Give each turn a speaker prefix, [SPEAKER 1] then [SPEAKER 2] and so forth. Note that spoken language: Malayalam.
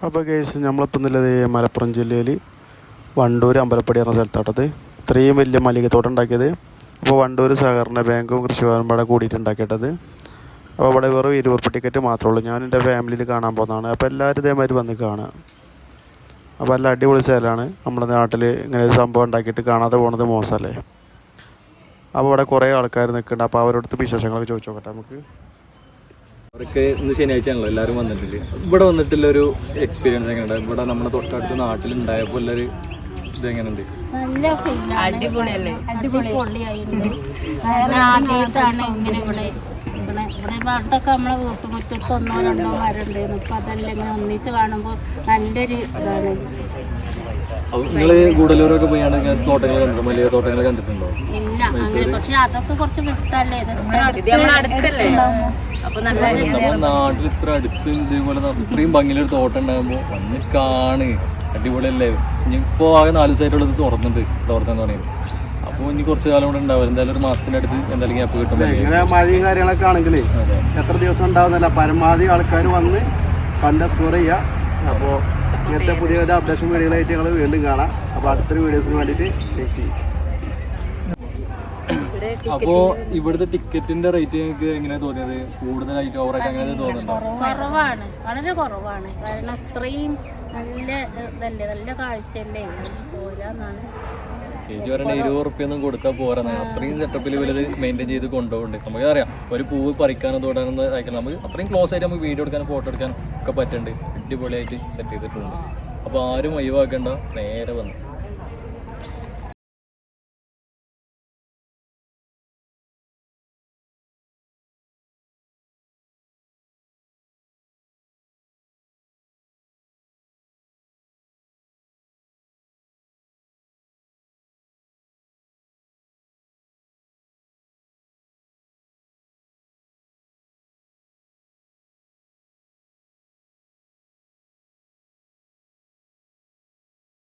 [SPEAKER 1] അപ്പോൾ കേസ് നമ്മളിപ്പോൾ ഇന്നുള്ളത് മലപ്പുറം ജില്ലയിൽ വണ്ടൂർ അമ്പലപ്പടി എന്ന സ്ഥലത്താട്ടത് ഇത്രയും വലിയ മല്ലികത്തോട്ടം ഉണ്ടാക്കിയത്. അപ്പോൾ വണ്ടൂർ സഹകരണ ബാങ്കും കൃഷിഭവനും ഇവിടെ കൂടിയിട്ട് ഉണ്ടാക്കിയിട്ടത്. അപ്പോൾ ഇവിടെ വെറും 20 രൂപ ടിക്കറ്റ് മാത്രമേ ഉള്ളൂ. ഞാൻ എൻ്റെ ഫാമിലിയിൽ കാണാൻ പോകുന്നതാണ്. അപ്പോൾ എല്ലാവരും ഇതേമാതിരി വന്ന് കാണുക. അപ്പോൾ നല്ല അടിപൊളി സ്ഥലമാണ്. നമ്മുടെ നാട്ടിൽ ഇങ്ങനെ ഒരു സംഭവം ഉണ്ടാക്കിയിട്ട് കാണാതെ പോകുന്നത് മോശമല്ലേ. അപ്പോൾ ഇവിടെ കുറേ ആൾക്കാർ നിൽക്കുന്നുണ്ട്. അപ്പോൾ അവരോടത്ത് വിശേഷങ്ങളൊക്കെ ചോദിച്ചു നോക്കട്ടെ നമുക്ക്.
[SPEAKER 2] അവർക്ക് ഇന്ന് ശനിയാഴ്ച ആണല്ലോ എല്ലാവരും വന്നിട്ടില്ല. ഇവിടെ വന്നിട്ടുള്ളൊരു എക്സ്പീരിയൻസ് എങ്ങനെയുണ്ട്? ഇവിടെ നമ്മുടെ തൊട്ടടുത്ത് നാട്ടിലുണ്ടായപ്പോൾ ഉള്ളൊരു ഇതെങ്ങനെയുണ്ട്?
[SPEAKER 3] നല്ല അടിപൊളിയല്ലേ? അടിപൊളിയായിരുന്നു. ആദ്യമായിട്ടാണ് ഇങ്ങനെ ഇവിടെ പണ്ടൊക്കെ നമ്മളെ വീട്ടുമുറ്റത്ത് 1-2 മരമുണ്ടായിരുന്നു. ഇപ്പം അതെല്ലാം ഇങ്ങനെ ഒന്നിച്ച് കാണുമ്പോൾ നല്ലൊരു ഇതാണ്.
[SPEAKER 2] നിങ്ങൾ ഗൂഡല്ലൂരൊക്കെ പോയാണ് തോട്ടങ്ങൾ കണ്ടിട്ടുണ്ടോ? വലിയ തോട്ടങ്ങൾ കണ്ടിട്ടുണ്ടോ?
[SPEAKER 3] ഇല്ല അങ്ങനെ, പക്ഷെ അതൊക്കെ കുറച്ച് വിട്ടല്ലേ.
[SPEAKER 2] നമ്മുടെ നാട്ടിൽ ഇത്ര അടുത്ത് ഇതേപോലെ ഇത്രയും ഭംഗിയിലൊരു തോട്ടം ഉണ്ടാകുമ്പോൾ വന്ന് കാണ്. അടിപൊളിയല്ലേ? ഇനിയിപ്പോൾ ആകെ 4 ദിവസമായിട്ടുള്ളത് തുറന്നിട്ട് തോട്ടം പറയുന്നത്. അപ്പോൾ ഇനി കുറച്ച് കാലം കൂടെ ഉണ്ടാവും. എന്തായാലും ഒരു മാസത്തിനടുത്ത് എന്തായാലും ഗ്യാപ്പ് കിട്ടും.
[SPEAKER 1] ഇങ്ങനെ മഴയും കാര്യങ്ങളൊക്കെ ആണെങ്കിൽ എത്ര ദിവസം ഉണ്ടാവുന്നില്ല. പരമാവധി ആൾക്കാർ വന്ന് കണ്ട് എക്സ്പ്ലോർ ചെയ്യുക. അപ്പോൾ ഇങ്ങനത്തെ പുതിയ അപ്ഡേഷൻ വീഡിയോകളായിട്ട് ഞങ്ങൾ വീണ്ടും കാണാം. അപ്പോൾ അടുത്തൊരു വീഡിയോസിന് വേണ്ടിയിട്ട് വെയിറ്റ് ചെയ്യും.
[SPEAKER 2] അപ്പോൾ ഇവിടുത്തെ ടിക്കറ്റിന്റെ റേറ്റ് നിങ്ങൾക്ക് എങ്ങനെയാണ് തോന്നിയത്? കൂടുതലായിട്ട് ഓവറായിട്ട് അങ്ങനെ തോന്നുന്നുണ്ടോ?
[SPEAKER 3] കുറവാണ്, വളരെ കുറവാണ്. കാരണം അത്രയും നല്ല ഇതല്ലേ, നല്ല കാഴ്ചയല്ലേ, പോരാന്നാണ്.
[SPEAKER 2] ചേച്ചി പറയണേ 20 റുപ്യൊന്നും കൊടുത്താൽ പോരാ. അത്രയും സെറ്റപ്പിൽ വലുത് മെയിൻറ്റെയിൻ ചെയ്ത് കൊണ്ടുപോകുന്നുണ്ട്. നമുക്കറിയാം ഒരു പൂവ് പറിക്കാനോ തൊടാനോ അയക്കണം. നമുക്ക് അത്രയും ക്ലോസ് ആയിട്ട് നമുക്ക് വീഡിയോ എടുക്കാനും ഫോട്ടോ എടുക്കാനും ഒക്കെ പറ്റുന്നുണ്ട്. അടിപൊളിയായിട്ട് സെറ്റ് ചെയ്തിട്ടുണ്ട്. അപ്പോൾ ആരും ഒഴിവാക്കേണ്ട, നേരെ വന്നു.